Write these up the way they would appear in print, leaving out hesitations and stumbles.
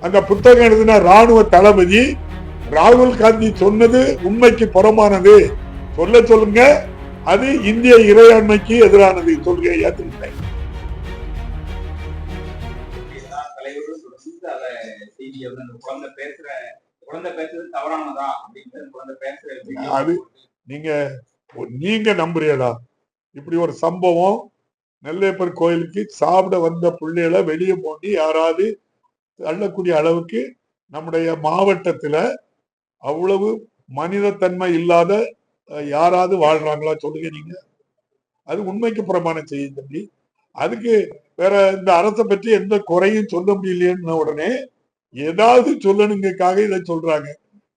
அந்த புத்தகம் எழுதின ராணுவ தளபதி ராகுல் காந்தி சொன்னது உண்மைக்கு புறமானது, சொல்லுங்க, அது இந்திய இறையாண்மைக்கு எதிரானது சொல்க ஏத்துக்கிட்டேன். அது நீங்க நம்புறீங்களா? இப்படி ஒரு சம்பவம் நெல்லையப்பர் கோயிலுக்கு சாப்பிட வந்த பிள்ளைகளை வெளியே போட்டி யாராவது தள்ளக்கூடிய அளவுக்கு நம்முடைய மாவட்டத்துல அவ்வளவு மனிதத்தன்மை இல்லாத யாராவது வாழ்றாங்களா சொல்லுங்க நீங்க. அது உண்மைக்கு புறமான செய்தி தம்பி. அதுக்கு வேற இந்த அரசை பற்றி எந்த குறையும் சொல்ல முடியலையேன்னு உடனே ஏதாவது சொல்லணுங்கக்காக இதை சொல்றாங்க.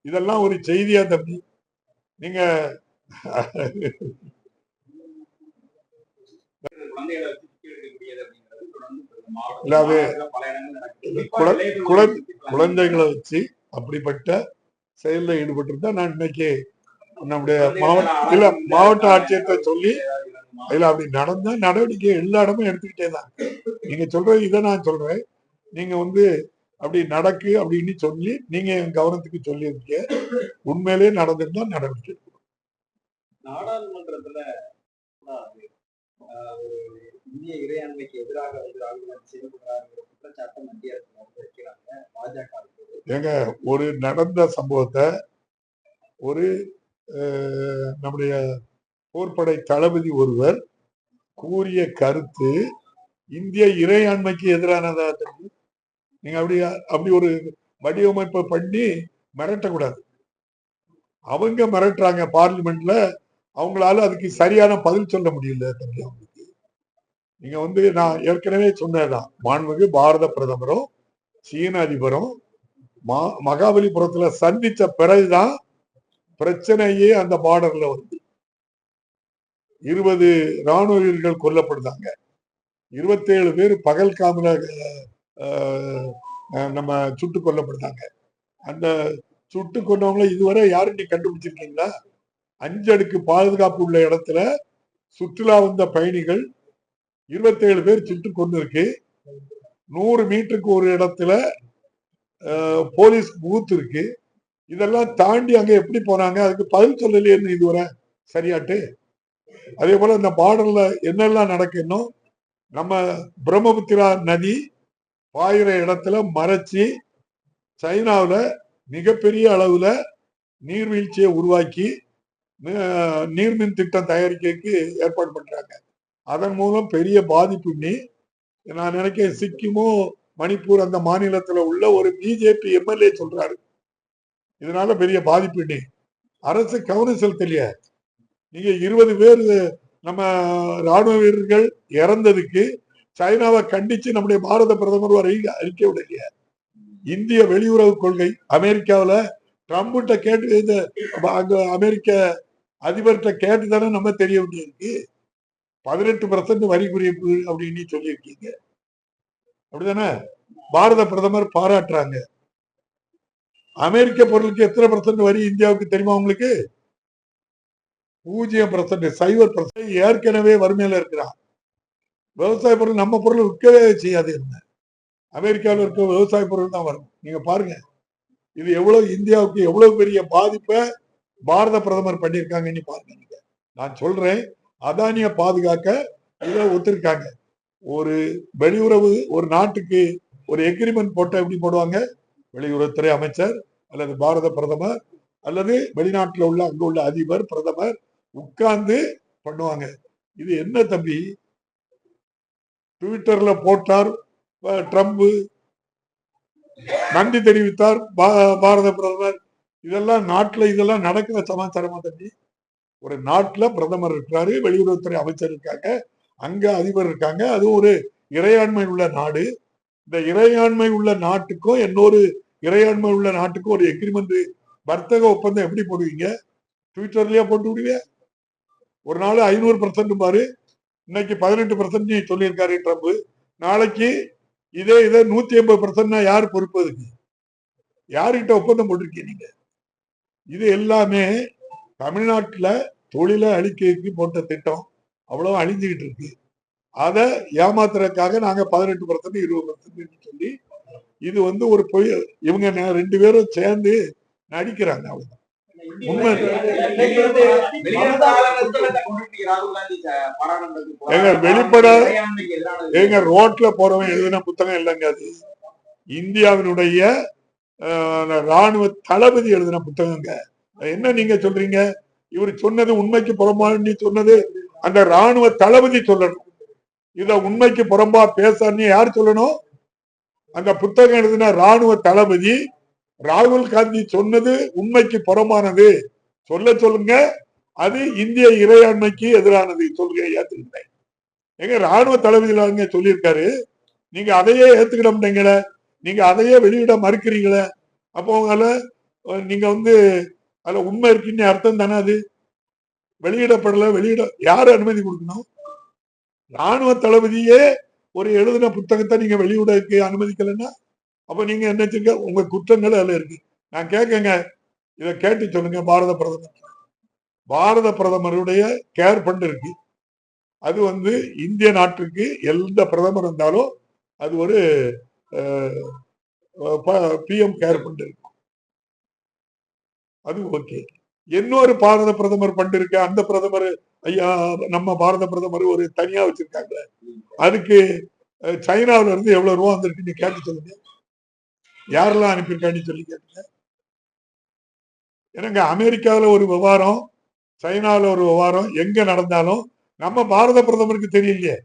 இதெல்லாம் ஒரு செய்தியா தம்பி? நீங்க குழந்தைகளை வச்சு அப்படிப்பட்ட செயலில் ஈடுபட்டு இருந்தா நான் இன்னைக்கு நம்முடைய மாவட்ட ஆட்சியர்கிட்ட சொல்லி இதுல அப்படி நடந்தா நடவடிக்கை எல்லா இடமும் எடுத்துக்கிட்டே தான். நீங்க சொல்றது இதை நான் சொல்றேன், நீங்க அப்படி நடக்கு அப்படின்னு சொல்லி நீங்க என் கவனத்துக்கு சொல்லியிருக்கீங்க. உண்மையிலேயே நடந்திருந்தா நடவடிக்கை. நாடாளுமன்றத்துல இந்திய இறையாண்மைக்கு எதிராக குற்றச்சாட்டு மத்திய அரசு வைக்கிறாங்க பாஜக. ஏங்க, ஒரு நடந்த சம்பவத்தை ஒரு நம்முடைய போர்படை தளபதி ஒருவர் கூறிய கருத்து இந்திய இறையாண்மைக்கு எதிரானதா? நீங்க அப்படி ஒரு வடிவமைப்பை பண்ணி மிரட்டக்கூடாது. அவங்க மிரட்டுறாங்க பார்லிமெண்ட்ல, அவங்களால அதுக்கு சரியான பதில் சொல்ல முடியல தம்பி. அவங்களுக்கு நீங்க நான் ஏற்கனவே சொன்னதுதான், மாண்புமிகு பாரத பிரதமரும் சீன அதிபரும் மகாபலிபுரத்துல சந்திச்ச பிறகுதான் பிரச்சனையே அந்த பார்டர்ல 20 ராணுவ வீரர்கள் கொல்லப்படுதாங்க. 27 பேர் பகல்காமில நம்ம சுட்டு கொல்லப்படுதாங்க. அந்த சுட்டு கொண்டவங்களை இதுவரை யாரும் நீ கண்டுபிடிச்சிருக்கீங்களா? 5 அடுக்கு பாதுகாப்பு உள்ள இடத்துல சுற்றுலா வந்த பயணிகள் 27 பேர் சுட்டு கொண்டு இருக்கு. 100 மீட்டருக்கு ஒரு இடத்துல போலீஸ் பூத் இருக்கு. இதெல்லாம் தாண்டி அங்க எப்படி போனாங்க? அதுக்கு பதில் சொல்லலையேன்னு இதுவரை சரியாட்டு. அதே போல இந்த பார்டர்ல என்னெல்லாம் நடக்கணும், நம்ம பிரம்மபுத்திரா நதி பாயிற இடத்துல மறைச்சி சைனாவில மிகப்பெரிய அளவுல நீர்வீழ்ச்சியை உருவாக்கி நீர்மின் திட்டம் தயாரிக்கிறதுக்கு ஏற்பாடு பண்றாங்க. அதன் மூலம் பெரிய பாதிப்பு. நான் நினைக்கிறேன் சிக்கிமும் மணிப்பூர் அந்த மாநிலத்துல உள்ள ஒரு பிஜேபி எம்எல்ஏ சொல்றாரு, இதனால பெரிய பாதிப்பு. அரசு கவனம் செலுத்தலையா? நீங்க 20 பேர் நம்ம ராணுவ வீரர்கள் இறந்ததுக்கு சைனாவை கண்டிச்சு நம்முடைய பாரத பிரதமர் அறிக்கை விடலையா? இந்திய வெளியுறவு கொள்கை அமெரிக்காவில ட்ரம்ப்கிட்ட கேட்டு அங்க அமெரிக்க அதிபர்கிட்ட கேட்டு தானே நம்ம தெரிய வேண்டியிருக்கு. 18% வரி குறைப்பு அப்படின்னு சொல்லியிருக்கீங்க, அப்படிதானே? பாரத பிரதமர் பாராட்டுறாங்க. அமெரிக்க பொருளுக்கு எத்தனை % வரி இந்தியாவுக்கு தெரியுமா உங்களுக்கு? 0%, 0%. ஏற்கனவே வறுமையில இருக்கிறான். விவசாய பொருள் நம்ம பொருள் விற்கவே செய்யாது. அமெரிக்காவில் இருக்க விவசாய பொருள் தான் வரும். நீங்க பாருங்க, இது எவ்வளவு இந்தியாவுக்கு எவ்வளவு பெரிய பாதிப்பை பாரத பிரதமர் பண்ணியிருக்காங்கன்னு பாருங்க. நான் சொல்றேன், அதானிய பாதுகாக்க இதை ஒத்துருக்காங்க. ஒரு வெளியுறவு ஒரு நாட்டுக்கு ஒரு எக்ரிமெண்ட் போட்ட எப்படி போடுவாங்க? வெளியுறவுத்துறை அமைச்சர் அல்லது பாரத பிரதமர் அல்லது வெளிநாட்டில் உள்ள அங்க உள்ள அதிபர் பிரதமர் உட்கார்ந்து பண்ணுவாங்க. இது என்ன தம்பி? ட்விட்டர்ல போட்டார் ட்ரம்ப், நன்றி தெரிவித்தார் பாரத பிரதமர். இதெல்லாம் நாட்டுல இதெல்லாம் நடக்கிற சமாச்சாரமா தம்பி? ஒரு நாட்டுல பிரதமர் இருக்கிறாரு, வெளியுறவுத்துறை அமைச்சர் இருக்காங்க, அங்க அதிபர் இருக்காங்க. அது ஒரு இறையாண்மை உள்ள நாடு. இந்த இறையாண்மை உள்ள நாட்டுக்கும் இன்னொரு இறையாண்மை உள்ள நாட்டுக்கும் ஒரு எக்ரிமெண்ட், வர்த்தக ஒப்பந்தம் எப்படி போடுவீங்க? ட்விட்டர்லயே போட்டு விடுவீங்க. ஒரு நாள் 500% பாரு, இன்னைக்கு 18% சொல்லியிருக்காரு ட்ரம்ப். நாளைக்கு இதே 150% யாரு பொறுப்பு? அதுக்கு யாருகிட்ட ஒப்பந்தம் போட்டிருக்கீங்க? இது எல்லாமே தமிழ்நாட்டுல தொழிலை அழிக்கிறதுக்கு போட்ட திட்டம். அவ்வளவு அழிஞ்சுக்கிட்டு இருக்கு. அதை ஏமாத்துறதுக்காக நாங்க 18% 20% சொல்லி இது வந்து ஒரு பொய். இவங்க 2 பேரும் சேர்ந்து நடிக்கிறாங்க. அவ்வளவுதான் உண்மை. ஏங்க ரோட்ல போறவன் எழுதின புத்தகம் இல்லைங்க அது. இந்தியாவினுடைய ராணுவ தளபதி எழுதின புத்தகங்க. என்ன நீங்க சொல்றீங்க? இவர் சொன்னது உண்மைக்கு புறம்பான்னு சொன்னது அந்த ராணுவ தளபதி சொல்லணும். இத உண்மைக்கு புறம்பா பேசான்னு யார் சொல்லணும்? அந்த புத்தகம் எழுதின ராணுவ தளபதி. ராகுல் காந்தி சொன்னது உண்மைக்கு புறமானது சொல்லுங்க. அது இந்திய இறையாண்மைக்கு எதிரானது சொல்லுங்க. ஏத்துக்கிட்டேன். எங்க ராணுவ தளபதி சொல்லியிருக்காரு. நீங்க அதையே ஏத்துக்கிட மாட்டீங்களே, நீங்க அதையே வெளியிட மறுக்கிறீங்களே. அப்போ உங்களால நீங்க வந்து அதுல உண்மை இருக்குன்னு அர்த்தம் தானே. அது வெளியிடப்படல. யாரு அனுமதி கொடுக்கணும்? ராணுவ தளபதியே ஒரு எழுதின புத்தகத்தை நீங்க வெளியிடக்கு அனுமதிக்கலன்னா அப்ப நீங்க என்ன செய்யுங்க? உங்க குற்றங்கள் அதுல இருக்கு. நான் கேட்கங்க, இதை கேட்டு சொல்லுங்க. பாரத பிரதமருடைய கேர் ஃபண்ட் இருக்கு. அது வந்து இந்திய நாட்டுக்கு எந்த பிரதமர் இருந்தாலும் அது ஒரு PM கேர் ஃபண்ட் இருக்கு. அது ஓகே. இன்னொரு பாரத பிரதமர் ஃபண்ட் இருக்கு. அந்த பிரதமர் ஐயா நம்ம பாரத பிரதமர் ஒரு தனியா வச்சிருக்காங்க. அதுக்கு சைனாவில இருந்து எவ்வளவு ரூபா வந்திருக்கு நீ கேட்டு சொல்லுங்க. யாரெல்லாம் அனுப்பியிருக்கான்னு சொல்லி கேட்டுங்க. எனக்கு அமெரிக்காவில் ஒரு விவகாரம், சைனாவில் ஒரு விவகாரம் எங்க நடந்தாலும் நம்ம பாரத பிரதமருக்கு தெரியலையே.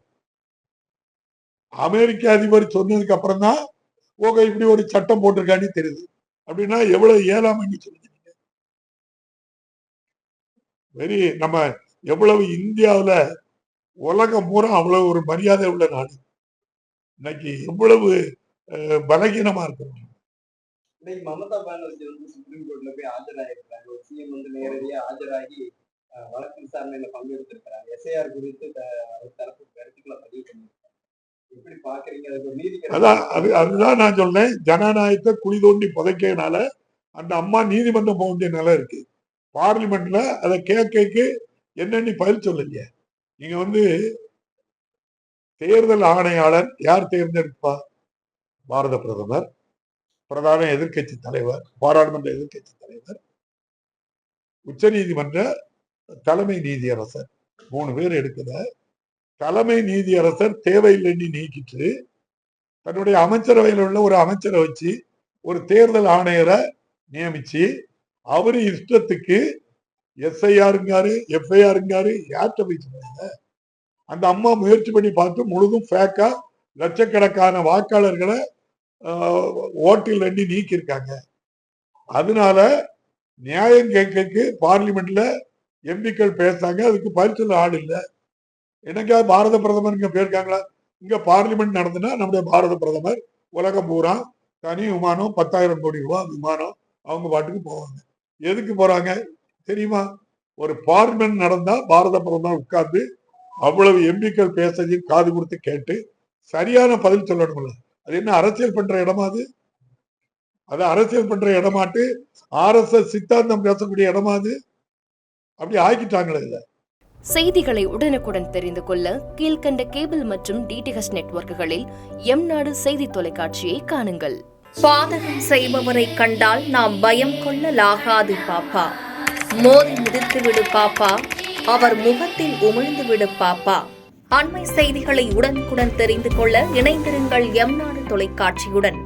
அமெரிக்க அதிபர் சொன்னதுக்கு அப்புறம் தான் இப்படி ஒரு சட்டம் போட்டிருக்கான்னு தெரியுது. அப்படின்னா எவ்வளவு ஏழாமன்னு சொல்லுங்க. நம்ம எவ்வளவு இந்தியாவில உலகம் பூரா அவ்வளவு ஒரு மரியாதை உள்ள நாடு. இன்னைக்கு எவ்வளவு பலகீனமா இருக்கிறோம். மமதா பானர்ஜி வந்து சுப்ரீம் கோர்ட்ல போய் ஆஜராயிருக்காங்க. சிஎம் வந்து நேரடியா ஆஜராகி வழக்கு விசாரணையில பங்கெடுத்திருக்கிறாங்க. SIR குறித்து தரப்பு கருத்துக்களை பதிவு பண்ணிருக்காங்க. எப்படி பாக்குறீங்க? அதுதான் நான் சொன்னேன். ஜனநாயகத்தை குழி தோண்டி புதைக்கிறதுனால அந்த அம்மா நீதிமன்றம் போக வேண்டிய நிலை இருக்கு. பார்லிமெண்ட்ல அதை கேட்க என்னன்னு பதில் சொல்லுங்க. நீங்க வந்து தேர்தல் ஆணையாளர் யார் தேர்ந்தெடுப்பா? பாரத பிரதமர், பிரதான எதிர்கட்சி தலைவர், பாராளுமன்ற எதிர்கட்சி தலைவர், உச்ச நீதிமன்ற தலைமை நீதியரசர், 3 பேர் எடுக்கிற தலைமை நீதியரசர் தேவையில்லைன்னு நீக்கிட்டு தன்னுடைய அமைச்சரவையில் உள்ள ஒரு அமைச்சரை வச்சு ஒரு தேர்தல் ஆணையரை நியமிச்சு அவரு இஷ்டத்துக்கு SIRங்காரு FIRங்காரு யார்கிட்ட போய் சொன்னாங்க? அந்த அம்மா முயற்சி பண்ணி பார்த்து முழுதும் ஃபேக்கா லட்சக்கணக்கான வாக்காளர்களை ஓட்டில் நீக்கியிருக்காங்க. அதனால நியாயம் கேட்க பார்லிமெண்ட்ல எம்பிக்கள் பேசாங்க. அதுக்கு பதில் ஆள் இல்லை. எனக்கா பாரத பிரதமர் இங்க போயிருக்காங்களா? இங்க பார்லிமெண்ட் நடந்துன்னா நம்முடைய பாரத பிரதமர் உலகம் பூரா தனி விமானம் 10,000 கோடி ரூபாய் விமானம் அவங்க பாட்டுக்கு போவாங்க. எதுக்கு போறாங்க தெரியுமா? ஒரு பார்லிமெண்ட் நடந்தா பாரத பிரதமர் உட்கார்ந்து அவ்வளவு எம்பிக்கள் பேசையும் காது கொடுத்து கேட்டு சரியான பதில் சொல்லணும்ல. அது என்ன அரசியல் பண்ற இடமா? அது அரசியல் பண்ற இடமாட்டு RSS சித்தாந்தம் பேசக்கூடிய இடமா? அது அப்படி ஆக்கிட்டாங்களே. இல்ல செய்திகளை உடனுக்குடன் தெரிந்து கொள்ள கீழ்கண்ட கேபிள் மற்றும் DTH நெட்வொர்க்குகளில் எம்நாடு செய்தி தொலைக்காட்சியை காணுங்கள். பாதகம் செய்பவரை கண்டால் நாம் பயம் கொள்ளலாகாது பாப்பா. மோதி மிதித்து விடு பாப்பா, அவர் முகத்தில் உமிழ்ந்து விடு பாப்பா. அண்மை செய்திகளை உடனுக்குடன் தெரிந்து கொள்ள இணைந்திருங்கள் எம்நாடு தொலைக்காட்சியுடன்.